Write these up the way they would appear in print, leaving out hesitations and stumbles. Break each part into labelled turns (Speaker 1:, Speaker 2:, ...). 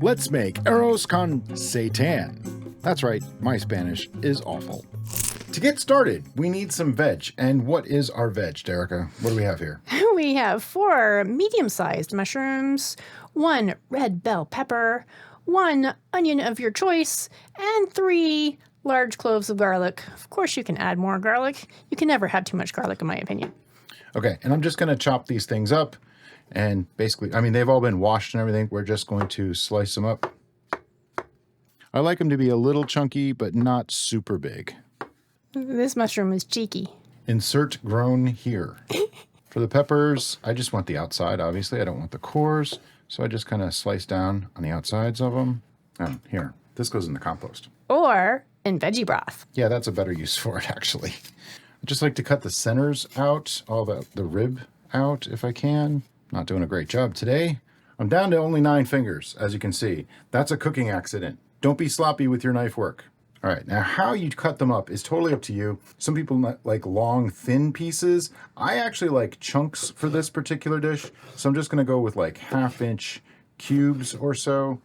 Speaker 1: Let's make arroz con Seitan. That's right, my Spanish is awful. To get started, we need some veg. And what is our veg, Derica? What do we have here?
Speaker 2: We have 4 medium-sized mushrooms, 1 red bell pepper, 1 onion of your choice, and 3 large cloves of garlic. Of course, you can add more garlic. You can never have too much garlic, in my opinion.
Speaker 1: Okay, and I'm just going to chop these things up. And basically, I mean, they've all been washed and everything. We're just going to slice them up. I like them to be a little chunky, but not super big.
Speaker 2: This mushroom is cheeky.
Speaker 1: Insert grown here. For the peppers, I just want the outside, obviously. I don't want the cores. So I just kind of slice down on the outsides of them. Oh, here. This goes in the compost.
Speaker 2: Or in veggie broth.
Speaker 1: Yeah, that's a better use for it, actually. I just like to cut the centers out, all the rib out if I can. Not doing a great job today. I'm down to only 9 fingers, as you can see. That's a cooking accident. Don't be sloppy with your knife work. All right, now how you cut them up is totally up to you. Some people like long, thin pieces. I actually like chunks for this particular dish, so I'm just gonna go with like 1/2-inch cubes or so.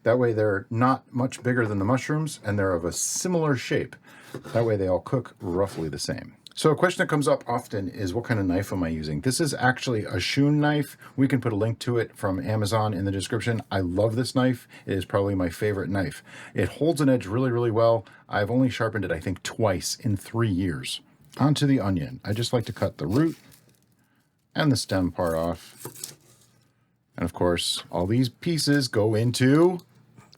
Speaker 1: That way they're not much bigger than the mushrooms and they're of a similar shape. That way they all cook roughly the same. So a question that comes up often is, what kind of knife am I using? This is actually a Shun knife. We can put a link to it from Amazon in the description. I love this knife. It is probably my favorite knife. It holds an edge really, really well. I've only sharpened it, I think, twice in 3 years. Onto the onion. I just like to cut the root and the stem part off. And of course, all these pieces go into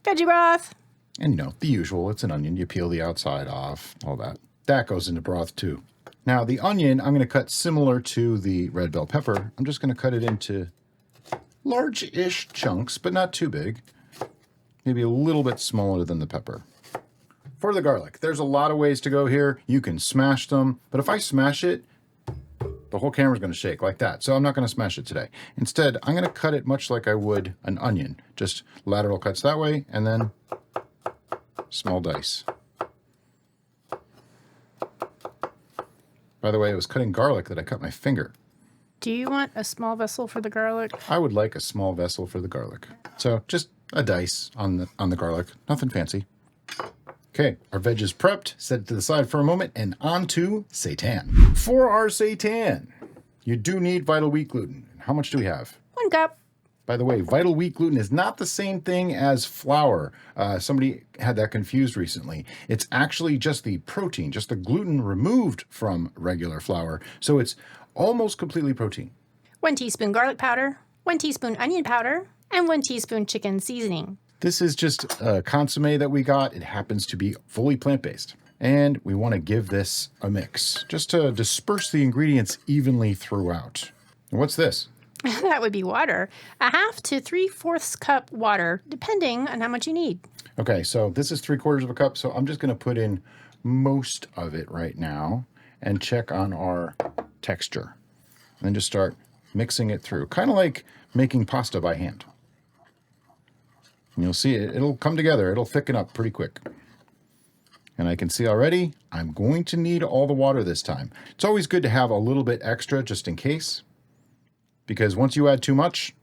Speaker 2: veggie broth.
Speaker 1: And you know, the usual, it's an onion. You peel the outside off, all that. That goes into broth too. Now the onion, I'm going to cut similar to the red bell pepper. I'm just going to cut it into large-ish chunks, but not too big. Maybe a little bit smaller than the pepper. For the garlic, there's a lot of ways to go here. You can smash them, but if I smash it, the whole camera's going to shake like that. So I'm not going to smash it today. Instead, I'm going to cut it much like I would an onion. Just lateral cuts that way, and then small dice. By the way, it was cutting garlic that I cut my finger.
Speaker 2: Do you want a small vessel for the garlic?
Speaker 1: I would like a small vessel for the garlic. So just a dice on the garlic. Nothing fancy. Okay, our veg is prepped. Set it to the side for a moment and on to seitan. For our seitan, you do need vital wheat gluten. How much do we have?
Speaker 2: 1 cup.
Speaker 1: By the way, vital wheat gluten is not the same thing as flour. Somebody had that confused recently. It's actually just the protein, just the gluten removed from regular flour. So it's almost completely protein.
Speaker 2: 1 teaspoon garlic powder, 1 teaspoon onion powder, and 1 teaspoon chicken seasoning.
Speaker 1: This is just a consommé that we got. It happens to be fully plant-based. And we want to give this a mix, just to disperse the ingredients evenly throughout. And what's this?
Speaker 2: That would be water. 1/2 to 3/4 cup water, depending on how much you need.
Speaker 1: Okay, so this is 3/4 cup, so I'm just going to put in most of it right now and check on our texture. And then just start mixing it through, kind of like making pasta by hand. And you'll see it'll come together. It'll thicken up pretty quick. And I can see already I'm going to need all the water this time. It's always good to have a little bit extra just in case, because once you add too much,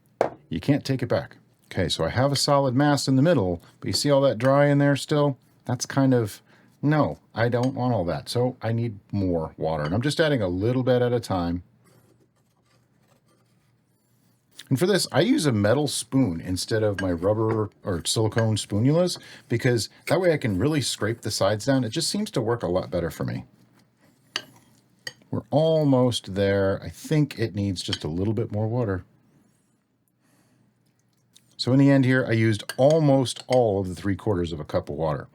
Speaker 1: you can't take it back. Okay, so I have a solid mass in the middle, but you see all that dry in there still? That's kind of, no, I don't want all that. So I need more water, and I'm just adding a little bit at a time. And for this, I use a metal spoon instead of my rubber or silicone spatulas, because that way I can really scrape the sides down. It just seems to work a lot better for me. We're almost there. I think it needs just a little bit more water. So in the end here, I used almost all of the 3/4 cup of water.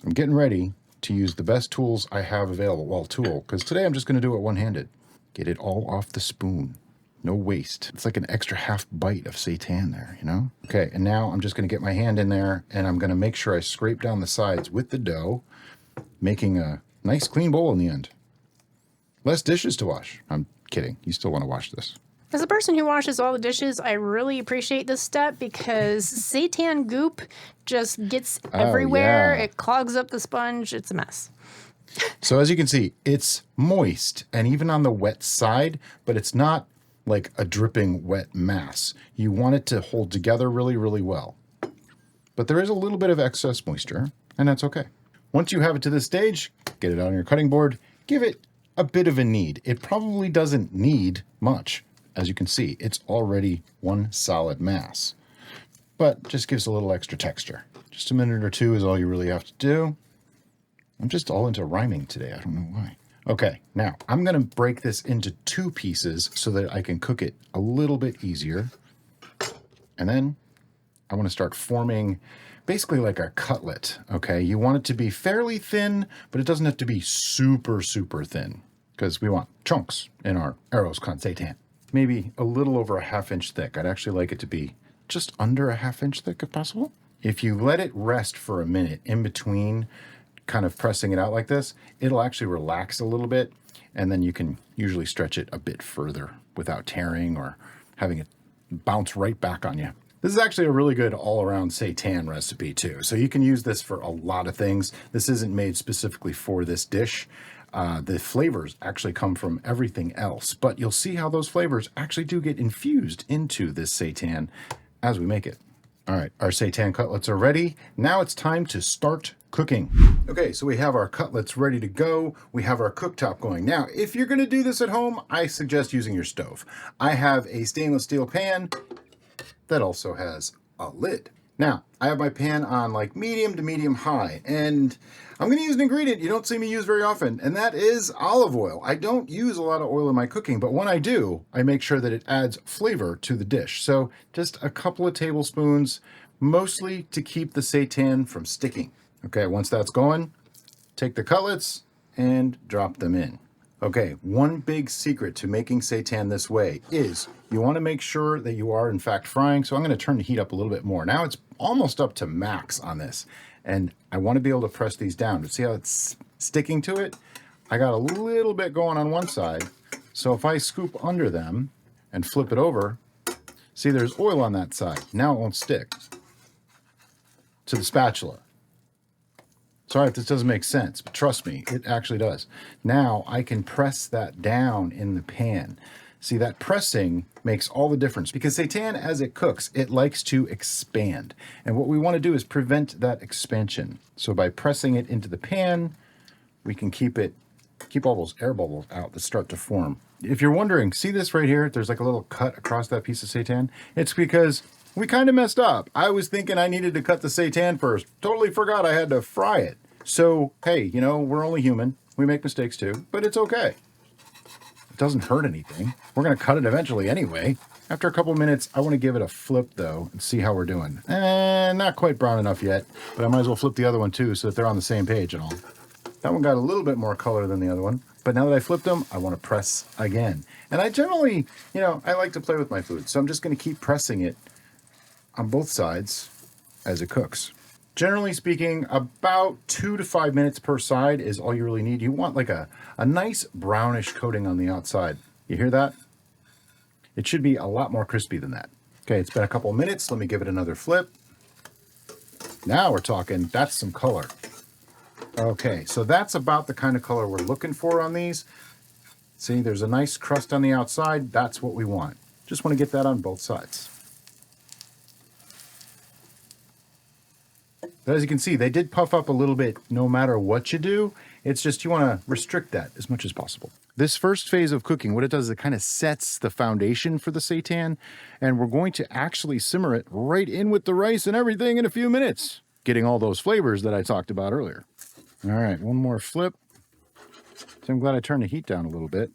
Speaker 1: I'm getting ready to use the best tools I have available. Well, because today I'm just going to do it one-handed. Get it all off the spoon. No waste. It's like an extra 1/2 bite of seitan there, you know? Okay, and now I'm just going to get my hand in there, and I'm going to make sure I scrape down the sides with the dough, making a nice clean bowl in the end. Less dishes to wash. I'm kidding. You still want to wash this.
Speaker 2: As a person who washes all the dishes, I really appreciate this step because seitan goop just gets everywhere.
Speaker 1: Yeah.
Speaker 2: It clogs up the sponge. It's a mess.
Speaker 1: So as you can see, it's moist and even on the wet side, but it's not like a dripping wet mass. You want it to hold together really, really well. But there is a little bit of excess moisture, and that's okay. Once you have it to this stage, get it on your cutting board, give it a bit of a knead. It probably doesn't need much. As you can see, it's already one solid mass, but just gives a little extra texture. Just a minute or two is all you really have to do. I'm just all into rhyming today. I don't know why. Okay, now I'm going to break this into 2 pieces so that I can cook it a little bit easier. And then I want to start forming basically like a cutlet, okay? You want it to be fairly thin, but it doesn't have to be super, super thin because we want chunks in our arroz con seitan. Maybe a little over a 1/2 inch thick. I'd actually like it to be just under a 1/2 inch thick if possible. If you let it rest for a minute in between kind of pressing it out like this, it'll actually relax a little bit, and then you can usually stretch it a bit further without tearing or having it bounce right back on you. This is actually a really good all-around seitan recipe too. So you can use this for a lot of things. This isn't made specifically for this dish. The flavors actually come from everything else, but you'll see how those flavors actually do get infused into this seitan as we make it. All right, our seitan cutlets are ready. Now it's time to start cooking. Okay, so we have our cutlets ready to go. We have our cooktop going. Now, if you're gonna do this at home, I suggest using your stove. I have a stainless steel pan that also has a lid. Now, I have my pan on like medium to medium high, and I'm gonna use an ingredient you don't see me use very often, and that is olive oil. I don't use a lot of oil in my cooking, but when I do, I make sure that it adds flavor to the dish. So just a couple of tablespoons, mostly to keep the seitan from sticking. Okay, once that's going, take the cutlets and drop them in. Okay, one big secret to making seitan this way is you want to make sure that you are in fact frying. So I'm going to turn the heat up a little bit more. Now it's almost up to max on this, and I want to be able to press these down. But see how it's sticking to it? I got a little bit going on one side. So if I scoop under them and flip it over, see there's oil on that side. Now it won't stick to the spatula. Sorry if this doesn't make sense, but trust me, it actually does. Now I can press that down in the pan. See, that pressing makes all the difference because seitan, as it cooks, it likes to expand. And what we want to do is prevent that expansion. So by pressing it into the pan, we can keep all those air bubbles out that start to form. If you're wondering, see this right here? There's like a little cut across that piece of seitan. It's because we kind of messed up. I was thinking I needed to cut the seitan first. Totally forgot I had to fry it. So, hey, you know, we're only human. We make mistakes too, but it's okay. It doesn't hurt anything. We're going to cut it eventually anyway. After a couple minutes, I want to give it a flip though and see how we're doing. Not quite brown enough yet, but I might as well flip the other one too so that they're on the same page and all. That one got a little bit more color than the other one, but now that I flipped them, I want to press again. And I generally, you know, I like to play with my food, so I'm just going to keep pressing it on both sides as it cooks. Generally speaking, about 2 to 5 minutes per side is all you really need. You want like a nice brownish coating on the outside. You hear that? It should be a lot more crispy than that. Okay, it's been a couple of minutes. Let me give it another flip. Now we're talking, that's some color. Okay, so that's about the kind of color we're looking for on these. See, there's a nice crust on the outside. That's what we want. Just want to get that on both sides. But as you can see, they did puff up a little bit no matter what you do. It's just you want to restrict that as much as possible. This first phase of cooking, what it does is it kind of sets the foundation for the seitan, and we're going to actually simmer it right in with the rice and everything in a few minutes, getting all those flavors that I talked about earlier. All right, one more flip. So I'm glad I turned the heat down a little bit.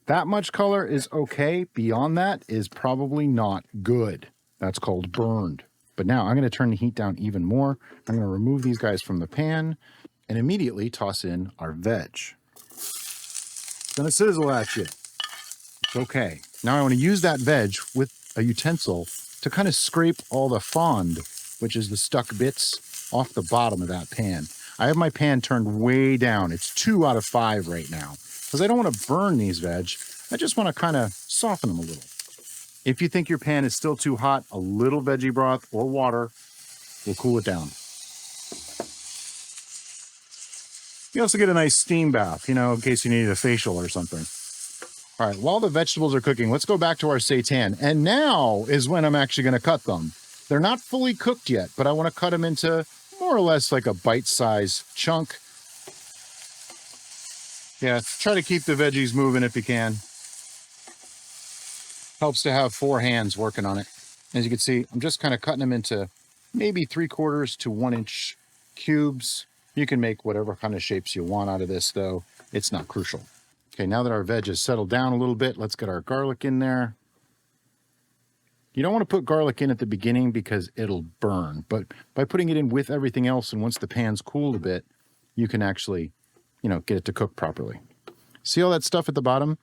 Speaker 1: That much color is okay. Beyond that is probably not good. That's called burned. But now I'm going to turn the heat down even more. I'm going to remove these guys from the pan and immediately toss in our veg. It's going to sizzle at you. It's okay. Now I want to use that veg with a utensil to kind of scrape all the fond, which is the stuck bits, off the bottom of that pan. I have my pan turned way down. It's 2 out of 5 right now because I don't want to burn these veg. I just want to kind of soften them a little. If you think your pan is still too hot, a little veggie broth or water will cool it down. You also get a nice steam bath, you know, in case you needed a facial or something. All right, while the vegetables are cooking, let's go back to our seitan. And now is when I'm actually going to cut them. They're not fully cooked yet, but I want to cut them into more or less like a bite-sized chunk. Yeah, try to keep the veggies moving if you can. Helps to have 4 hands working on it. As you can see, I'm just kind of cutting them into maybe 3/4 to 1 inch cubes. You can make whatever kind of shapes you want out of this, though. It's not crucial. Okay, now that our veg has settled down a little bit, let's get our garlic in there. You don't want to put garlic in at the beginning because it'll burn, but by putting it in with everything else, and once the pan's cooled a bit, you can actually, get it to cook properly. See all that stuff at the bottom?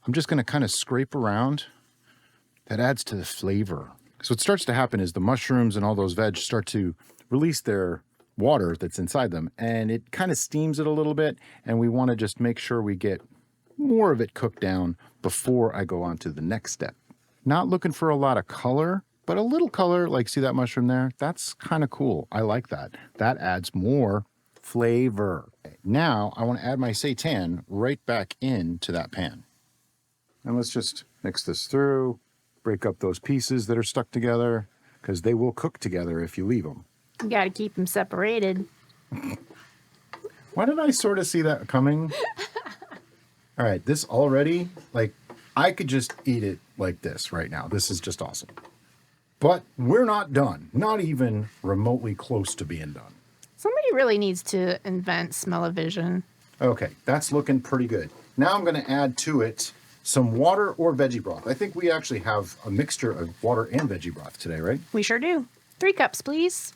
Speaker 1: I'm just going to kind of scrape around. That adds to the flavor. So what starts to happen is the mushrooms and all those veg start to release their water that's inside them, and it kind of steams it a little bit, and we want to just make sure we get more of it cooked down before I go on to the next step. Not looking for a lot of color, but a little color, like see that mushroom there? That's kind of cool. I like that. That adds more flavor. Now I want to add my seitan right back into that pan. And let's just mix this through, break up those pieces that are stuck together, because they will cook together if you leave them.
Speaker 2: You got to keep them separated.
Speaker 1: Why did I sort of see that coming? All right, this already, I could just eat it like this right now. This is just awesome. But we're not done. Not even remotely close to being done.
Speaker 2: Somebody really needs to invent smell-o-vision.
Speaker 1: Okay, that's looking pretty good. Now I'm going to add to it some water or veggie broth. I think we actually have a mixture of water and veggie broth today, right?
Speaker 2: We sure do. 3 cups, please.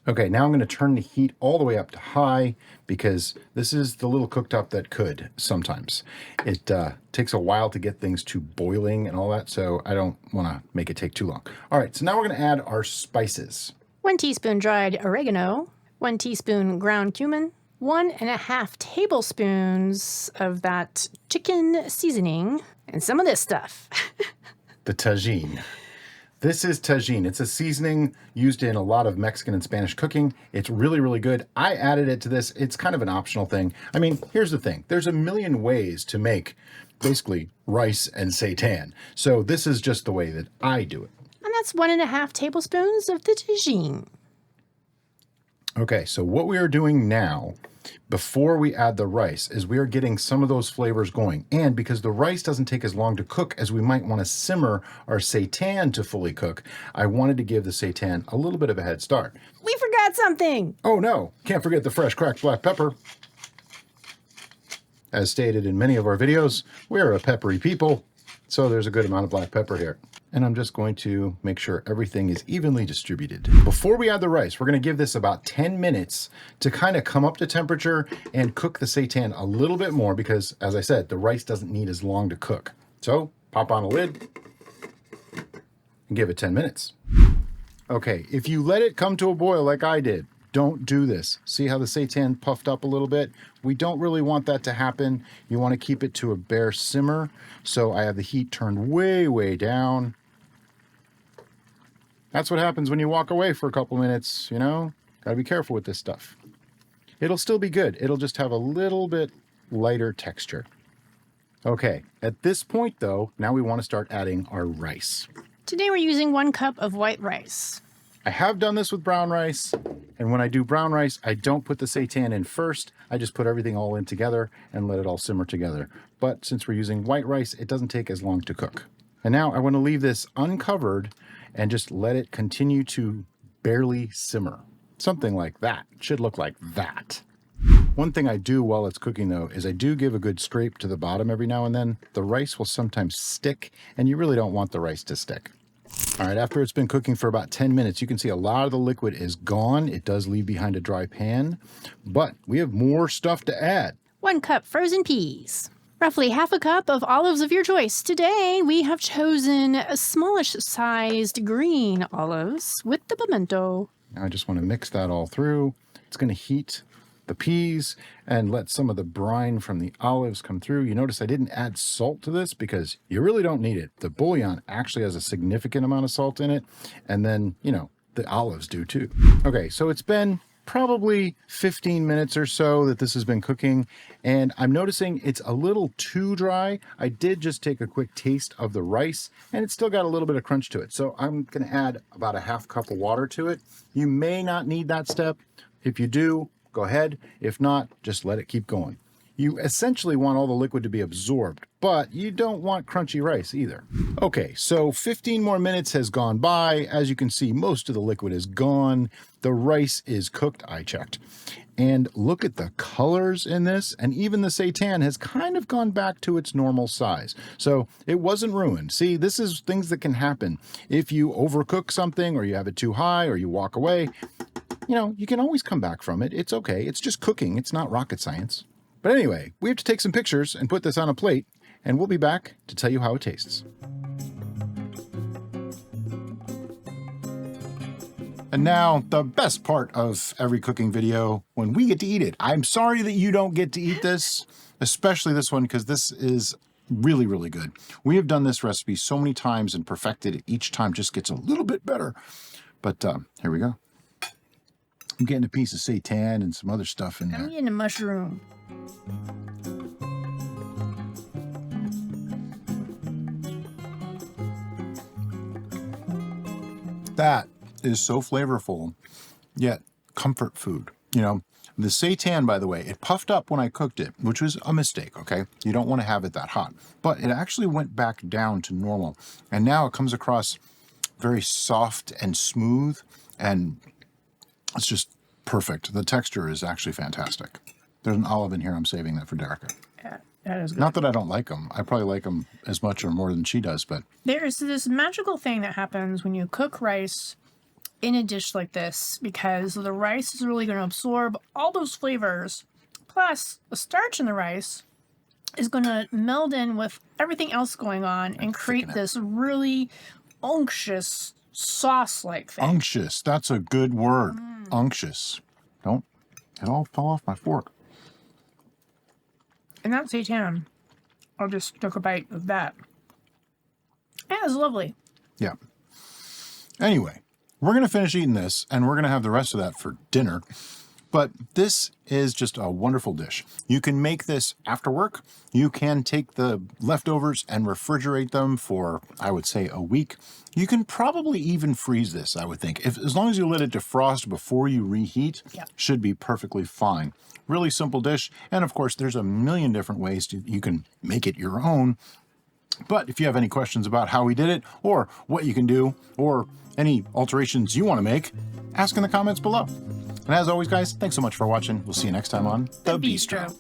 Speaker 1: Okay, now I'm going to turn the heat all the way up to high because this is the little cooktop that could sometimes. It takes a while to get things to boiling and all that, so I don't want to make it take too long. All right, so now we're going to add our spices.
Speaker 2: 1 teaspoon dried oregano, 1 teaspoon ground cumin, 1.5 tablespoons of that chicken seasoning, and some of this stuff.
Speaker 1: The tagine. This is tagine. It's a seasoning used in a lot of Mexican and Spanish cooking. It's really, really good. I added it to this. It's kind of an optional thing. I mean, here's the thing. There's a million ways to make basically rice and seitan. So this is just the way that I do it.
Speaker 2: And that's 1.5 tablespoons of the tagine.
Speaker 1: Okay, so what we are doing now, before we add the rice, is we are getting some of those flavors going. And because the rice doesn't take as long to cook as we might want to simmer our seitan to fully cook, I wanted to give the seitan a little bit of a head start.
Speaker 2: We forgot something.
Speaker 1: Oh no, can't forget the fresh cracked black pepper. As stated in many of our videos, we're a peppery people, so there's a good amount of black pepper here. And I'm just going to make sure everything is evenly distributed. Before we add the rice, we're going to give this about 10 minutes to kind of come up to temperature and cook the seitan a little bit more because, as I said, the rice doesn't need as long to cook. So pop on a lid and give it 10 minutes. Okay, if you let it come to a boil like I did, don't do this. See how the seitan puffed up a little bit? We don't really want that to happen. You want to keep it to a bare simmer. So I have the heat turned way, way down. That's what happens when you walk away for a couple minutes, Gotta be careful with this stuff. It'll still be good. It'll just have a little bit lighter texture. Okay, at this point though, now we want to start adding our rice.
Speaker 2: Today we're using 1 cup of white rice.
Speaker 1: I have done this with brown rice, and when I do brown rice, I don't put the seitan in first. I just put everything all in together and let it all simmer together. But since we're using white rice, it doesn't take as long to cook. And now I want to leave this uncovered and just let it continue to barely simmer. Something like that. It should look like that. One thing I do while it's cooking though is I do give a good scrape to the bottom every now and then. The rice will sometimes stick, and you really don't want the rice to stick. All right, after it's been cooking for about 10 minutes, you can see a lot of the liquid is gone. It does leave behind a dry pan, but we have more stuff to add.
Speaker 2: 1 cup frozen peas. Roughly 1/2 cup of olives of your choice. Today, we have chosen smallish sized green olives with the pimento.
Speaker 1: Now I just want to mix that all through. It's going to heat the peas and let some of the brine from the olives come through. You notice I didn't add salt to this because you really don't need it. The bouillon actually has a significant amount of salt in it. And then, the olives do too. Okay, so it's been probably 15 minutes or so that this has been cooking, and I'm noticing it's a little too dry. I did just take a quick taste of the rice, and it's still got a little bit of crunch to it. So I'm going to add about a half cup of water to it. You may not need that step. If you do, go ahead. If not, just let it keep going. You essentially want all the liquid to be absorbed, but you don't want crunchy rice either. Okay, so 15 more minutes has gone by. As you can see, most of the liquid is gone. The rice is cooked, I checked. And look at the colors in this, and even the seitan has kind of gone back to its normal size. So it wasn't ruined. See, this is things that can happen. If you overcook something, or you have it too high, or you walk away, you know, you can always come back from it. It's okay. It's just cooking. It's not rocket science. But anyway, we have to take some pictures and put this on a plate, and we'll be back to tell you how it tastes. And now, the best part of every cooking video, when we get to eat it. I'm sorry that you don't get to eat this, especially this one, because this is really, really good. We have done this recipe so many times and perfected it. Each time just gets a little bit better. But here we go. I'm getting a piece of seitan and some other stuff in there.
Speaker 2: I'm getting a mushroom.
Speaker 1: That is so flavorful, yet comfort food. You know, the seitan, by the way, it puffed up when I cooked it, which was a mistake, okay? You don't want to have it that hot. But it actually went back down to normal. And now it comes across very soft and smooth, and it's just perfect. The texture is actually fantastic. There's an olive in here. I'm saving that for Derica.
Speaker 2: Yeah, that is good.
Speaker 1: Not that I don't like them. I probably like them as much or more than she does, but...
Speaker 2: There's this magical thing that happens when you cook rice in a dish like this, because the rice is really going to absorb all those flavors. Plus, the starch in the rice is going to meld in with everything else going on and create this really unctuous sauce-like thing.
Speaker 1: Unctuous. That's a good word. Unctuous. Don't. It all fell off my fork.
Speaker 2: And that seitan, I'll just took a bite of that. Yeah, it's lovely.
Speaker 1: Yeah. Anyway, we're going to finish eating this, and we're going to have the rest of that for dinner. But this is just a wonderful dish. You can make this after work. You can take the leftovers and refrigerate them for, I would say, a week. You can probably even freeze this, I would think. As long as you let it defrost before you reheat, should be perfectly fine. Really simple dish. And of course, there's a million different ways you can make it your own. But if you have any questions about how we did it, or what you can do, or any alterations you want to make, ask in the comments below. And as always, guys, thanks so much for watching. We'll see you next time on The Bistro.